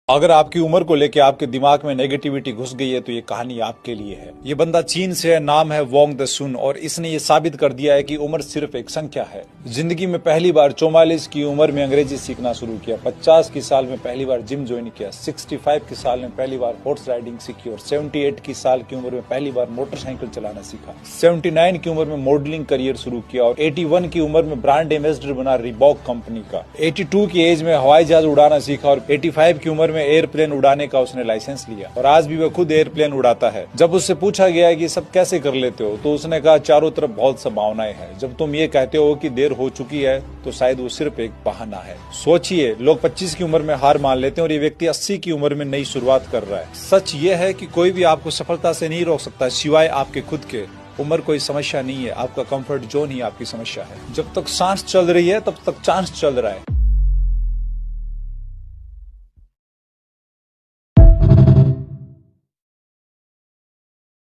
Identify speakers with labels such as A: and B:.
A: अगर आपकी उम्र को लेकर आपके दिमाग में नेगेटिविटी घुस गई है तो ये कहानी आपके लिए है। ये बंदा चीन से है, नाम है वोंग द सुन और इसने ये साबित कर दिया है कि उम्र सिर्फ एक संख्या है। जिंदगी में पहली बार 44 की उम्र में अंग्रेजी सीखना शुरू किया, 50 की साल में पहली बार जिम ज्वाइन किया, 65 की साल में पहली बार हॉर्स राइडिंग सीखी और 78 की साल की उम्र में पहली बार मोटरसाइकिल चलाना सीखा, 79 की उम्र में मॉडलिंग करियर शुरू किया और 81 की उम्र में ब्रांड एम्बेसडर बना रिबॉक कंपनी का, 82 की एज में हवाई जहाज उड़ाना सीखा और 85 की उम्र में एयरप्लेन उड़ाने का उसने लाइसेंस लिया और आज भी वह खुद एयरप्लेन उड़ाता है। जब उससे पूछा गया कि सब कैसे कर लेते हो तो उसने कहा चारों तरफ बहुत संभावनाएं हैं। जब तुम ये कहते हो कि देर हो चुकी है तो शायद वो सिर्फ एक बहाना है। सोचिए, लोग 25 की उम्र में हार मान लेते हैं और ये व्यक्ति 80 की उम्र में नई शुरुआत कर रहा है। सच ये है कि कोई भी आपको सफलता से नहीं रोक सकता सिवाय आपके खुद के। उम्र कोई समस्या नहीं है, आपका कंफर्ट जोन ही आपकी समस्या है। जब तक सांस चल रही है तब तक चांस चल रहा है।